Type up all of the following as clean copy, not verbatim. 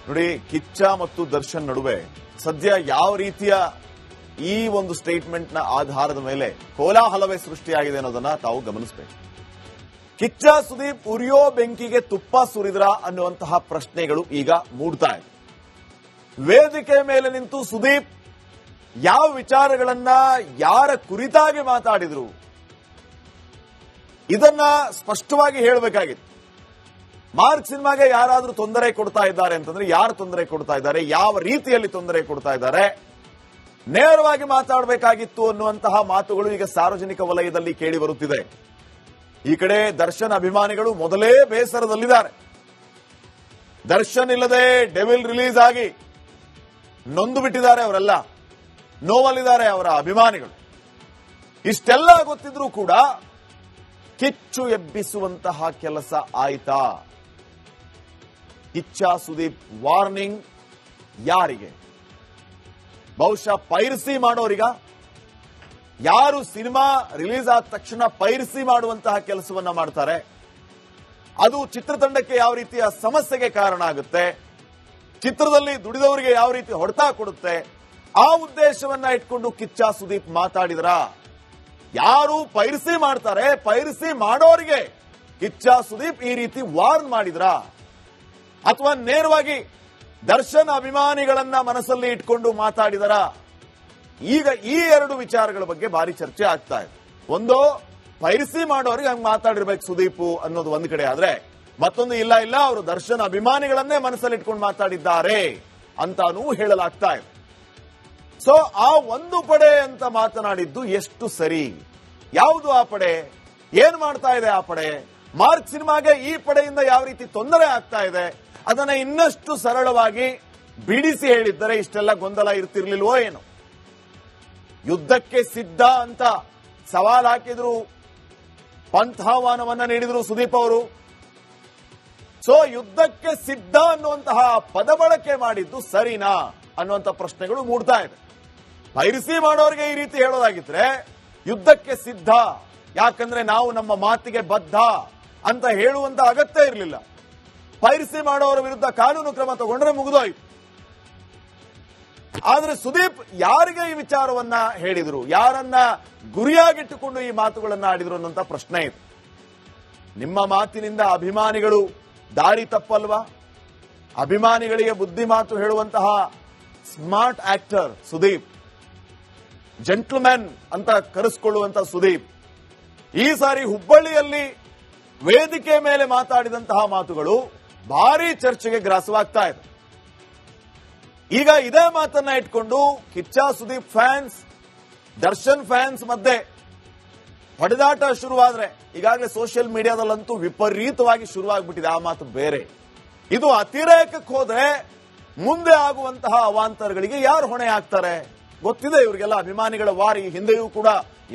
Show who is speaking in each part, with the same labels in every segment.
Speaker 1: ನೋಡಿ, ಕಿಚ್ಚ ಮತ್ತು ದರ್ಶನ್ ನಡುವೆ ಸದ್ಯ ಯಾವ ರೀತಿಯ ಈ ಒಂದು ಸ್ಟೇಟ್ಮೆಂಟ್ ನ ಆಧಾರದ ಮೇಲೆ ಕೋಲಾಹಲವೇ ಸೃಷ್ಟಿಯಾಗಿದೆ ಅನ್ನೋದನ್ನ ತಾವು ಗಮನಿಸಬೇಕು. ಕಿಚ್ಚ ಸುದೀಪ್ ಉರಿಯೋ ಬೆಂಕಿಗೆ ತುಪ್ಪ ಸುರಿದ್ರ ಅನ್ನುವಂತಹ ಪ್ರಶ್ನೆಗಳು ಈಗ ಮೂಡ್ತಾ ಇದೆ. ವೇದಿಕೆ ಮೇಲೆ ನಿಂತು ಸುದೀಪ್ ಯಾವ ವಿಚಾರಗಳನ್ನ ಯಾರ ಕುರಿತಾಗಿ ಮಾತಾಡಿದ್ರು ಇದನ್ನ ಸ್ಪಷ್ಟವಾಗಿ ಹೇಳಬೇಕಾಗಿತ್ತು. ಮಾರ್ಕ್ ಸಿನಿಮಾಗೆ ಯಾರಾದ್ರೂ ತೊಂದರೆ ಕೊಡ್ತಾ ಇದ್ದಾರೆ ಅಂತಂದ್ರೆ ಯಾರು ತೊಂದರೆ ಕೊಡ್ತಾ ಇದ್ದಾರೆ, ಯಾವ ರೀತಿಯಲ್ಲಿ ತೊಂದರೆ ಕೊಡ್ತಾ ಇದ್ದಾರೆ, ನೇರವಾಗಿ ಮಾತಾಡಬೇಕಾಗಿತ್ತು ಅನ್ನುವಂತಹ ಮಾತುಗಳು ಈಗ ಸಾರ್ವಜನಿಕ ವಲಯದಲ್ಲಿ ಕೇಳಿ ಬರುತ್ತಿದೆ. ಈ ಕಡೆ ದರ್ಶನ್ ಅಭಿಮಾನಿಗಳು ಮೊದಲೇ ಬೇಸರದಲ್ಲಿದ್ದಾರೆ. ದರ್ಶನ್ ಇಲ್ಲದೆ ಡೆವಿಲ್ ರಿಲೀಸ್ ಆಗಿ ನೊಂದು ಬಿಟ್ಟಿದ್ದಾರೆ. ಅವರೆಲ್ಲ ನೋವಲ್ಲಿದ್ದಾರೆ ಅವರ ಅಭಿಮಾನಿಗಳು. ಇಷ್ಟೆಲ್ಲ ಗೊತ್ತಿದ್ರೂ ಕೂಡ ಕಿಚ್ಚು ಎಬ್ಬಿಸುವಂತಹ ಕೆಲಸ ಆಯ್ತಾ? ಕಿಚ್ಚ ಸುದೀಪ್ ವಾರ್ನಿಂಗ್ ಯಾರಿಗೆ? ಬಹುಶಃ ಪೈರಸಿ ಮಾಡೋರಿಗ? ಯಾರು ಸಿನಿಮಾ ರಿಲೀಸ್ ಆದ ತಕ್ಷಣ ಪೈರಸಿ ಮಾಡುವಂತಹ ಕೆಲಸವನ್ನ ಮಾಡ್ತಾರೆ, ಅದು ಚಿತ್ರತಂಡಕ್ಕೆ ಯಾವ ರೀತಿಯ ಸಮಸ್ಯೆಗೆ ಕಾರಣ ಆಗುತ್ತೆ, ಚಿತ್ರದಲ್ಲಿ ದುಡಿದವರಿಗೆ ಯಾವ ರೀತಿ ಹೊಡೆತ ಕೊಡುತ್ತೆ, ಆ ಉದ್ದೇಶವನ್ನ ಇಟ್ಕೊಂಡು ಕಿಚ್ಚ ಸುದೀಪ್ ಮಾತಾಡಿದ್ರ? ಯಾರು ಪೈರಸಿ ಮಾಡ್ತಾರೆ, ಪೈರಸಿ ಮಾಡೋರಿಗೆ ಕಿಚ್ಚ ಸುದೀಪ್ ಈ ರೀತಿ ವಾರ್ನ್ ಮಾಡಿದ್ರ? ಅಥವಾ ನೇರವಾಗಿ ದರ್ಶನ್ ಅಭಿಮಾನಿಗಳನ್ನ ಮನಸ್ಸಲ್ಲಿ ಇಟ್ಕೊಂಡು ಮಾತಾಡಿದರ? ಈಗ ಈ ಎರಡು ವಿಚಾರಗಳ ಬಗ್ಗೆ ಭಾರಿ ಚರ್ಚೆ ಆಗ್ತಾ ಇದೆ. ಒಂದು, ಪೈರಸಿ ಮಾಡೋರಿಗೆ ಹಂಗೆ ಮಾತಾಡಿರ್ಬೇಕು ಸುದೀಪ್ ಅನ್ನೋದು ಒಂದು ಕಡೆ ಆದ್ರೆ, ಮತ್ತೊಂದು ಇಲ್ಲ ಅವರು ದರ್ಶನ್ ಅಭಿಮಾನಿಗಳನ್ನೇ ಮನಸ್ಸಲ್ಲಿ ಇಟ್ಕೊಂಡು ಮಾತಾಡಿದ್ದಾರೆ ಅಂತಾನೂ ಹೇಳಲಾಗ್ತಾ ಇದೆ. ಸೊ ಆ ಒಂದು ಪಡೆ ಅಂತ ಮಾತನಾಡಿದ್ದು ಎಷ್ಟು ಸರಿ? ಯಾವುದು ಆ ಪಡೆ? ಏನ್ ಮಾಡ್ತಾ ಇದೆ ಆ ಪಡೆ? ಮಾರ್ಕ್ ಸಿನಿಮಾಗೆ ಈ ಪಡೆಯಿಂದ ಯಾವ ರೀತಿ ತೊಂದರೆ ಆಗ್ತಾ ಇದೆ ಅದನ್ನ ಇನ್ನಷ್ಟು ಸರಳವಾಗಿ ಬಿಡಿಸಿ ಹೇಳಿದ್ದರೆ ಇಷ್ಟೆಲ್ಲ ಗೊಂದಲ ಇರ್ತಿರ್ಲಿಲ್ವೋ ಏನು? ಯುದ್ಧಕ್ಕೆ ಸಿದ್ಧ ಅಂತ ಸವಾಲ್ ಹಾಕಿದ್ರು, ಪಂಥಾಹ್ವಾನವನ್ನ ನೀಡಿದ್ರು ಸುದೀಪ್ ಅವರು. ಸೊ ಯುದ್ಧಕ್ಕೆ ಸಿದ್ಧ ಅನ್ನುವಂತಹ ಪದ ಬಳಕೆ ಮಾಡಿದ್ದು ಸರಿನಾ ಅನ್ನುವಂಥ ಪ್ರಶ್ನೆಗಳು ಮೂಡ್ತಾ ಇದೆ. ಪೈರಸಿ ಮಾಡೋರಿಗೆ ಈ ರೀತಿ ಹೇಳೋದಾಗಿದ್ರೆ ಯುದ್ಧಕ್ಕೆ ಸಿದ್ಧ, ಯಾಕಂದ್ರೆ ನಾವು ನಮ್ಮ ಮಾತಿಗೆ ಬದ್ಧ ಅಂತ ಹೇಳುವಂತ ಅಗತ್ಯ ಇರಲಿಲ್ಲ. ಪೈರಸಿ ಮಾಡೋರ ವಿರುದ್ಧ ಕಾನೂನು ಕ್ರಮ ತಗೊಂಡ್ರೆ ಮುಗಿದೋಯ್ತು. ಆದ್ರೆ ಸುದೀಪ್ ಯಾರಿಗೆ ಈ ವಿಚಾರವನ್ನ ಹೇಳಿದ್ರು, ಯಾರನ್ನ ಗುರಿಯಾಗಿಟ್ಟುಕೊಂಡು ಈ ಮಾತುಗಳನ್ನ ಆಡಿದ್ರು ಅನ್ನೋಂಥ ಪ್ರಶ್ನೆ ಇದೆ. ನಿಮ್ಮ ಮಾತಿನಿಂದ ಅಭಿಮಾನಿಗಳು ದಾರಿ ತಪ್ಪಲ್ವಾ? ಅಭಿಮಾನಿಗಳಿಗೆ ಬುದ್ಧಿ ಮಾತು ಹೇಳುವಂತಹ ಸ್ಮಾರ್ಟ್ ಆಕ್ಟರ್ ಸುದೀಪ್, ಜೆಂಟ್ಲ್ಮ್ಯಾನ್ ಅಂತ ಕರೆಸಿಕೊಳ್ಳುವಂತಹ ಸುದೀಪ್ ಈ ಸಾರಿ ಹುಬ್ಬಳ್ಳಿಯಲ್ಲಿ ವೇದಿಕೆ ಮೇಲೆ ಮಾತಾಡಿದಂತಹ ಮಾತುಗಳು ಭಾರಿ ಚರ್ಚೆಗೆ ಗ್ರಾಸವಾಗ್ತಾ ಇದೆ. ಈಗ ಇದೇ ಮಾತನ್ನ ಇಟ್ಕೊಂಡು ಕಿಚ್ಚ ಸುದೀಪ್ ಫ್ಯಾನ್ಸ್, ದರ್ಶನ್ ಫ್ಯಾನ್ಸ್ ಮಧ್ಯೆ ಹೊಡೆದಾಟ ಶುರುವಾದ್ರೆ, ಈಗಾಗಲೇ ಸೋಷಿಯಲ್ ಮೀಡಿಯಾದಲ್ಲಂತೂ ವಿಪರೀತವಾಗಿ ಶುರುವಾಗ್ಬಿಟ್ಟಿದೆ ಆ ಮಾತು ಬೇರೆ. ಇದು ಅತಿರೇಕಕ್ಕೆ ಹೋದ್ರೆ ಮುಂದೆ ಆಗುವಂತಹ ಅವಾಂತರಗಳಿಗೆ ಯಾರು ಹೊಣೆ ಆಗ್ತಾರೆ? ಗೊತ್ತಿದೆ ಇವರಿಗೆಲ್ಲ. ಅಭಿಮಾನಿಗಳ ವಾರಿ ಹಿಂದೆಯೂ ಕೂಡ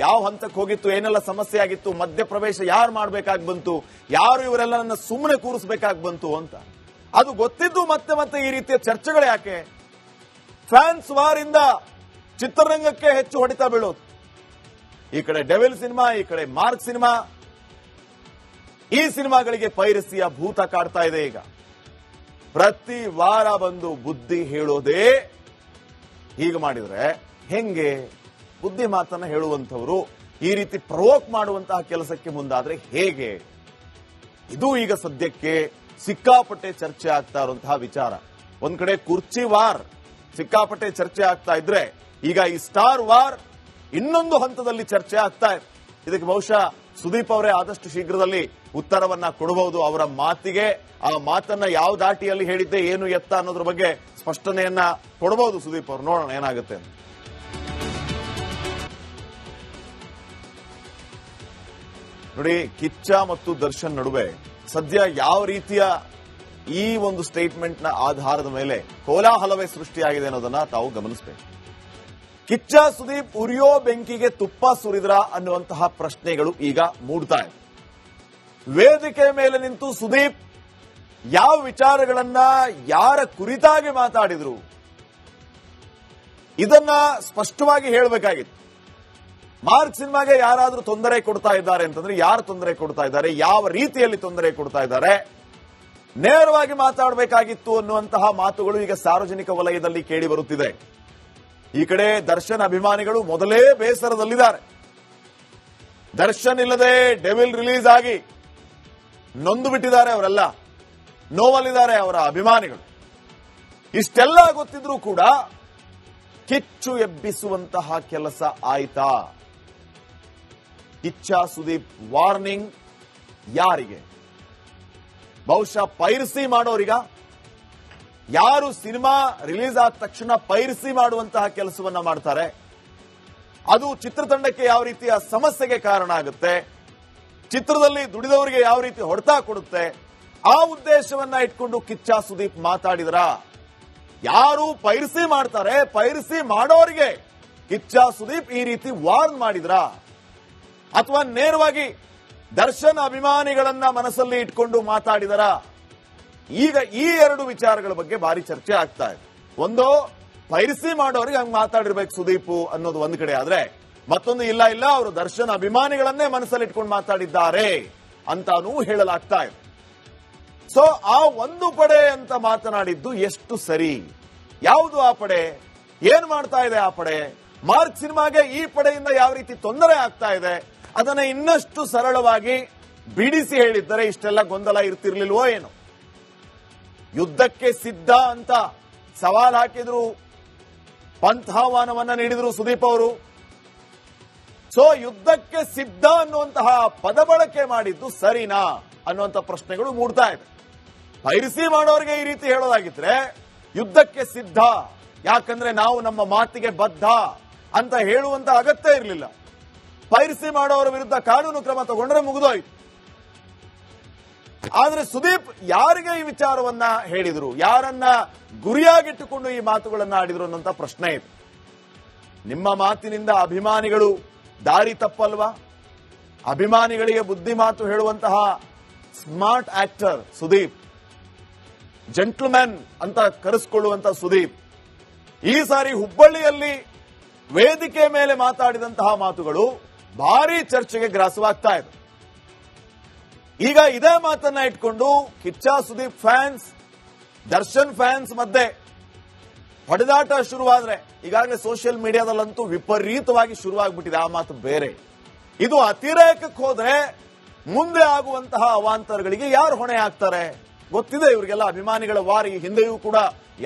Speaker 1: ಯಾವ ಹಂತಕ್ಕೆ ಹೋಗಿತ್ತು, ಏನೆಲ್ಲ ಸಮಸ್ಯೆ ಆಗಿತ್ತು, ಮಧ್ಯಪ್ರವೇಶ ಯಾರು ಮಾಡಬೇಕಾಗಿ ಬಂತು, ಯಾರು ಇವರೆಲ್ಲ ಸುಮ್ಮನೆ ಕೂರಿಸಬೇಕಾಗಿ ಬಂತು ಅಂತ ಅದು ಗೊತ್ತಿದ್ದು ಮತ್ತೆ ಮತ್ತೆ ಈ ರೀತಿಯ ಚರ್ಚೆಗಳು ಯಾಕೆ? ಫ್ಯಾನ್ಸ್ ವಾರಿಂದ ಚಿತ್ರರಂಗಕ್ಕೆ ಹೆಚ್ಚು ಹೊಡಿತಾ ಬೀಳೋದು. ಈ ಕಡೆ ಡೆವಿಲ್ ಸಿನಿಮಾ, ಈ ಕಡೆ ಮಾರ್ಕ್ ಸಿನಿಮಾ, ಈ ಸಿನಿಮಾಗಳಿಗೆ ಪೈರಸಿಯ ಭೂತ ಕಾಡ್ತಾ ಇದೆ. ಈಗ ಪ್ರತಿ ವಾರ ಬಂದು ಬುದ್ಧಿ ಹೇಳೋದೇ ಹೀಗೆ ಮಾಡಿದ್ರೆ ಹೆಂಗೆ? ಬುದ್ಧಿ ಮಾತನ್ನ ಹೇಳುವಂತವರು ಈ ರೀತಿ ಪ್ರವೋಕ್ ಮಾಡುವಂತಹ ಕೆಲಸಕ್ಕೆ ಮುಂದಾದ್ರೆ ಹೇಗೆ? ಇದು ಈಗ ಸದ್ಯಕ್ಕೆ ಸಿಕ್ಕಾಪಟ್ಟೆ ಚರ್ಚೆ ಆಗ್ತಾ ಇರುವಂತಹ ವಿಚಾರ. ಒಂದ್ ಕಡೆ ಕುರ್ಚಿ ವಾರ್ ಸಿಕ್ಕಾಪಟ್ಟೆ ಚರ್ಚೆ ಆಗ್ತಾ ಇದ್ರೆ, ಈಗ ಈ ಸ್ಟಾರ್ ವಾರ್ ಇನ್ನೊಂದು ಹಂತದಲ್ಲಿ ಚರ್ಚೆ ಆಗ್ತಾ ಇದೆ. ಇದಕ್ಕೆ ಬಹುಶಃ ಸುದೀಪ್ ಅವರೇ ಆದಷ್ಟು ಶೀಘ್ರದಲ್ಲಿ ಉತ್ತರವನ್ನ ಕೊಡಬಹುದು. ಅವರ ಮಾತಿಗೆ, ಆ ಮಾತನ್ನ ಯಾವ ದಾಟಿಯಲ್ಲಿ ಹೇಳಿದ್ದೆ, ಏನು ಎತ್ತ ಅನ್ನೋದ್ರ ಬಗ್ಗೆ ಸ್ಪಷ್ಟನೆಯನ್ನ ಕೊಡಬಹುದು ಸುದೀಪ್ ಅವರು. ನೋಡೋಣ ಏನಾಗುತ್ತೆ ಅಂತ. ನೋಡಿ, ಕಿಚ್ಚ ಮತ್ತು ದರ್ಶನ್ ನಡುವೆ ಸದ್ಯ ಯಾವ ರೀತಿಯ ಈ ಒಂದು ಸ್ಟೇಟ್ಮೆಂಟ್ ನ ಆಧಾರದ ಮೇಲೆ ಕೋಲಾಹಲವೇ ಸೃಷ್ಟಿಯಾಗಿದೆ ಅನ್ನೋದನ್ನ ತಾವು ಗಮನಿಸಬೇಕು. ಕಿಚ್ಚ ಸುದೀಪ್ ಉರಿಯೋ ಬೆಂಕಿಗೆ ತುಪ್ಪ ಸುರಿದ್ರ ಅನ್ನುವಂತಹ ಪ್ರಶ್ನೆಗಳು ಈಗ ಮೂಡ್ತಾ ಇದೆ. ವೇದಿಕೆ ಮೇಲೆ ನಿಂತು ಸುದೀಪ್ ಯಾವ ವಿಚಾರಗಳನ್ನ ಯಾರ ಕುರಿತಾಗಿ ಮಾತಾಡಿದ್ರು ಇದನ್ನ ಸ್ಪಷ್ಟವಾಗಿ ಹೇಳಬೇಕಾಗಿತ್ತು. ಮಾರ್ಕ್ ಸಿನಿಮಾಗೆ ಯಾರಾದ್ರೂ ತೊಂದರೆ ಕೊಡ್ತಾ ಇದ್ದಾರೆ ಅಂತಂದ್ರೆ ಯಾರು ತೊಂದರೆ ಕೊಡ್ತಾ ಇದ್ದಾರೆ, ಯಾವ ರೀತಿಯಲ್ಲಿ ತೊಂದರೆ ಕೊಡ್ತಾ ಇದ್ದಾರೆ, ನೇರವಾಗಿ ಮಾತಾಡಬೇಕಾಗಿತ್ತು ಅನ್ನುವಂತಹ ಮಾತುಗಳು ಈಗ ಸಾರ್ವಜನಿಕ ವಲಯದಲ್ಲಿ ಕೇಳಿ ಬರುತ್ತಿದೆ. ಈ ಕಡೆ ದರ್ಶನ್ ಅಭಿಮಾನಿಗಳು ಮೊದಲೇ ಬೇಸರದಲ್ಲಿದ್ದಾರೆ. ದರ್ಶನ್ ಇಲ್ಲದೆ ಡೆವಿಲ್ ರಿಲೀಸ್ ಆಗಿ ನೊಂದು ಬಿಟ್ಟಿದ್ದಾರೆ. ಅವರೆಲ್ಲ ನೋವಲ್ಲಿದ್ದಾರೆ ಅವರ ಅಭಿಮಾನಿಗಳು. ಇಷ್ಟೆಲ್ಲ ಗೊತ್ತಿದ್ರೂ ಕೂಡ ಕಿಚ್ಚು ಎಬ್ಬಿಸುವಂತಹ ಕೆಲಸ ಆಯ್ತಾ? ಕಿಚ್ಚ ಸುದೀಪ್ ವಾರ್ನಿಂಗ್ ಯಾರಿಗೆ? ಬಹುಶಃ ಪೈರಸಿ ಮಾಡೋರಿಗ? ಯಾರು ಸಿನಿಮಾ ರಿಲೀಸ್ ಆದ ತಕ್ಷಣ ಪೈರಸಿ ಮಾಡುವಂತಹ ಕೆಲಸವನ್ನ ಮಾಡ್ತಾರೆ, ಅದು ಚಿತ್ರತಂಡಕ್ಕೆ ಯಾವ ರೀತಿಯ ಸಮಸ್ಯೆಗೆ ಕಾರಣ ಆಗುತ್ತೆ, ಚಿತ್ರದಲ್ಲಿ ದುಡಿದವರಿಗೆ ಯಾವ ರೀತಿ ಹೊಡೆತ ಕೊಡುತ್ತೆ, ಆ ಉದ್ದೇಶವನ್ನ ಇಟ್ಕೊಂಡು ಕಿಚ್ಚ ಸುದೀಪ್ ಮಾತಾಡಿದ್ರ? ಯಾರು ಪೈರಸಿ ಮಾಡ್ತಾರೆ, ಪೈರಸಿ ಮಾಡೋರಿಗೆ ಕಿಚ್ಚ ಸುದೀಪ್ ಈ ರೀತಿ ವಾರ್ನ್ ಮಾಡಿದ್ರ? ಅಥವಾ ನೇರವಾಗಿ ದರ್ಶನ್ ಅಭಿಮಾನಿಗಳನ್ನ ಮನಸ್ಸಲ್ಲಿ ಇಟ್ಕೊಂಡು ಮಾತಾಡಿದರ? ಈಗ ಈ ಎರಡು ವಿಚಾರಗಳ ಬಗ್ಗೆ ಭಾರಿ ಚರ್ಚೆ ಆಗ್ತಾ ಇದೆ. ಒಂದು, ಪೈರಸಿ ಮಾಡೋರಿಗೆ ಹಂಗ್ ಮಾತಾಡಿರ್ಬೇಕು ಸುದೀಪ್ ಅನ್ನೋದು ಒಂದ್ ಕಡೆ ಆದ್ರೆ, ಮತ್ತೊಂದು ಇಲ್ಲ ಅವರು ದರ್ಶನ್ ಅಭಿಮಾನಿಗಳನ್ನೇ ಮನಸ್ಸಲ್ಲಿ ಇಟ್ಕೊಂಡು ಮಾತಾಡಿದ್ದಾರೆ ಅಂತಾನೂ ಹೇಳಲಾಗ್ತಾ ಇದೆ. ಸೊ ಆ ಒಂದು ಪಡೆ ಅಂತ ಮಾತನಾಡಿದ್ದು ಎಷ್ಟು ಸರಿ? ಯಾವುದು ಆ ಪಡೆ? ಏನ್ ಮಾಡ್ತಾ ಇದೆ ಆ ಪಡೆ? ಮಾರ್ಕ್ ಸಿನಿಮಾಗೆ ಈ ಪಡೆಯಿಂದ ಯಾವ ರೀತಿ ತೊಂದರೆ ಆಗ್ತಾ ಇದೆ ಅದನ್ನ ಇನ್ನಷ್ಟು ಸರಳವಾಗಿ ಬಿಡಿಸಿ ಹೇಳಿದ್ದರೆ ಇಷ್ಟೆಲ್ಲ ಗೊಂದಲ ಇರ್ತಿರ್ಲಿಲ್ವೋ ಏನು? ಯುದ್ಧಕ್ಕೆ ಸಿದ್ಧ ಅಂತ ಸವಾಲ್ ಹಾಕಿದ್ರು, ಪಂಥಾಹ್ವಾನವನ್ನ ನೀಡಿದ್ರು ಸುದೀಪ್ ಅವರು. ಸೊ ಯುದ್ಧಕ್ಕೆ ಸಿದ್ಧ ಅನ್ನುವಂತಹ ಪದ ಬಳಕೆ ಮಾಡಿದ್ದು ಸರಿನಾ ಅನ್ನುವಂಥ ಪ್ರಶ್ನೆಗಳು ಮೂಡ್ತಾ ಇದೆ. ಪೈರಸಿ ಮಾಡೋರಿಗೆ ಈ ರೀತಿ ಹೇಳೋದಾಗಿದ್ರೆ ಯುದ್ಧಕ್ಕೆ ಸಿದ್ಧ, ಯಾಕಂದ್ರೆ ನಾವು ನಮ್ಮ ಮಾತಿಗೆ ಬದ್ಧ ಅಂತ ಹೇಳುವಂತ ಅಗತ್ಯ ಇರಲಿಲ್ಲ. ಪೈರಸಿ ಮಾಡೋರ ವಿರುದ್ಧ ಕಾನೂನು ಕ್ರಮ ತಗೊಂಡ್ರೆ ಮುಗಿದೋಯ್ತು. ಆದ್ರೆ ಸುದೀಪ್ ಯಾರಿಗೆ ಈ ವಿಚಾರವನ್ನ ಹೇಳಿದ್ರು, ಯಾರನ್ನ ಗುರಿಯಾಗಿಟ್ಟುಕೊಂಡು ಈ ಮಾತುಗಳನ್ನ ಆಡಿದ್ರು ಅನ್ನೋಂಥ ಪ್ರಶ್ನೆ ಇದೆ. ನಿಮ್ಮ ಮಾತಿನಿಂದ ಅಭಿಮಾನಿಗಳು ದಾರಿ ತಪ್ಪಲ್ವಾ? ಅಭಿಮಾನಿಗಳಿಗೆ ಬುದ್ಧಿ ಮಾತು ಹೇಳುವಂತಹ ಸ್ಮಾರ್ಟ್ ಆಕ್ಟರ್ ಸುದೀಪ್, ಜೆಂಟ್ಲ್ಮನ್ ಅಂತ ಕರೆಸಿಕೊಳ್ಳುವಂತ ಸುದೀಪ್, ಈ ಸಾರಿ ಹುಬ್ಬಳ್ಳಿಯಲ್ಲಿ ವೇದಿಕೆ ಮೇಲೆ ಮಾತಾಡಿದಂತಹ ಮಾತುಗಳು ಭಾರಿ ಚರ್ಚೆಗೆ ಗ್ರಾಸವಾಗ್ತಾ ಇದೆ. ಈಗ ಇದೇ ಮಾತನ್ನ ಇಟ್ಕೊಂಡು ಕಿಚ್ಚ ಸುದೀಪ್ ಫ್ಯಾನ್ಸ್, ದರ್ಶನ್ ಫ್ಯಾನ್ಸ್ ಮಧ್ಯೆ ಹೊಡೆದಾಟ ಶುರುವಾದ್ರೆ, ಈಗಾಗಲೇ ಸೋಷಿಯಲ್ ಮೀಡಿಯಾದಲ್ಲಂತೂ ವಿಪರೀತವಾಗಿ ಶುರುವಾಗ್ಬಿಟ್ಟಿದೆ ಆ ಮಾತು ಬೇರೆ. ಇದು ಅತಿರೇಕಕ್ಕೆ ಹೋದ್ರೆ ಮುಂದೆ ಆಗುವಂತಹ ಅವಾಂತರಗಳಿಗೆ ಯಾರು ಹೊಣೆ ಆಗ್ತಾರೆ? ಗೊತ್ತಿದೆ ಇವರಿಗೆಲ್ಲ, ಅಭಿಮಾನಿಗಳ ವಾರಿ ಹಿಂದೆಯೂ ಕೂಡ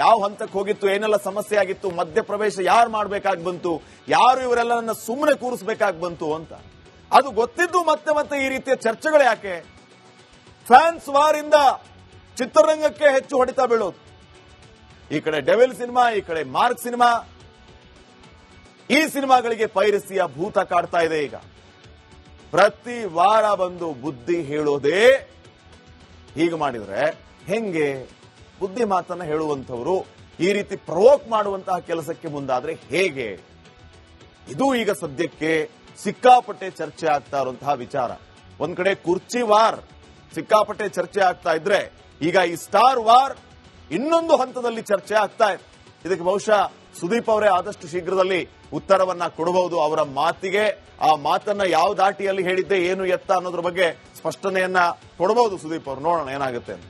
Speaker 1: ಯಾವ ಹಂತಕ್ಕೆ ಹೋಗಿತ್ತು, ಏನೆಲ್ಲ ಸಮಸ್ಯೆ ಆಗಿತ್ತು, ಮಧ್ಯಪ್ರವೇಶ ಯಾರು ಮಾಡಬೇಕಾಗಿ ಬಂತು, ಯಾರು ಇವರೆಲ್ಲರನ್ನ ಸುಮ್ಮನೆ ಕೂರಿಸಬೇಕಾಗಿ ಬಂತು ಅಂತ ಅದು ಗೊತ್ತಿದ್ದು ಮತ್ತೆ ಮತ್ತೆ ಈ ರೀತಿಯ ಚರ್ಚೆಗಳು ಯಾಕೆ? ಫ್ಯಾನ್ಸ್ ವಾರಿಂದ ಚಿತ್ರರಂಗಕ್ಕೆ ಹೆಚ್ಚು ಹೊಡಿತಾ ಬೀಳೋದು. ಈ ಕಡೆ ಡೆವಿಲ್ ಸಿನಿಮಾ, ಈ ಕಡೆ ಮಾರ್ಕ್ ಸಿನಿಮಾ, ಈ ಸಿನಿಮಾಗಳಿಗೆ ಪೈರಸಿಯ ಭೂತ ಕಾಡ್ತಾ ಇದೆ. ಈಗ ಪ್ರತಿ ವಾರ ಬಂದು ಬುದ್ಧಿ ಹೇಳೋದೇ ಹೀಗೆ ಮಾಡಿದ್ರೆ ಹೆಂಗೆ? ಬುದ್ಧಿ ಮಾತನ್ನ ಹೇಳುವಂತವರು ಈ ರೀತಿ ಪ್ರವೋಕ್ ಮಾಡುವಂತಹ ಕೆಲಸಕ್ಕೆ ಮುಂದಾದ್ರೆ ಹೇಗೆ? ಇದು ಈಗ ಸದ್ಯಕ್ಕೆ ಸಿಕ್ಕಾಪಟ್ಟೆ ಚರ್ಚೆ ಆಗ್ತಾ ಇರುವಂತಹ ವಿಚಾರ. ಒಂದ್ ಕಡೆ ಕುರ್ಚಿ ವಾರ್ ಸಿಕ್ಕಾಪಟ್ಟೆ ಚರ್ಚೆ ಆಗ್ತಾ ಇದ್ರೆ, ಈಗ ಈ ಸ್ಟಾರ್ ವಾರ್ ಇನ್ನೊಂದು ಹಂತದಲ್ಲಿ ಚರ್ಚೆ ಆಗ್ತಾ ಇದೆ. ಇದಕ್ಕೆ ಬಹುಶಃ ಸುದೀಪ್ ಅವರೇ ಆದಷ್ಟು ಶೀಘ್ರದಲ್ಲಿ ಉತ್ತರವನ್ನ ಕೊಡಬಹುದು. ಅವರ ಮಾತಿಗೆ, ಆ ಮಾತನ್ನ ಯಾವ ದಾಟಿಯಲ್ಲಿ ಹೇಳಿದ್ದೆ, ಏನು ಎತ್ತ ಅನ್ನೋದ್ರ ಬಗ್ಗೆ ಸ್ಪಷ್ಟನೆಯನ್ನ ಕೊಡಬಹುದು ಸುದೀಪ್ ಅವರು. ನೋಡೋಣ ಏನಾಗುತ್ತೆ ಅಂತ.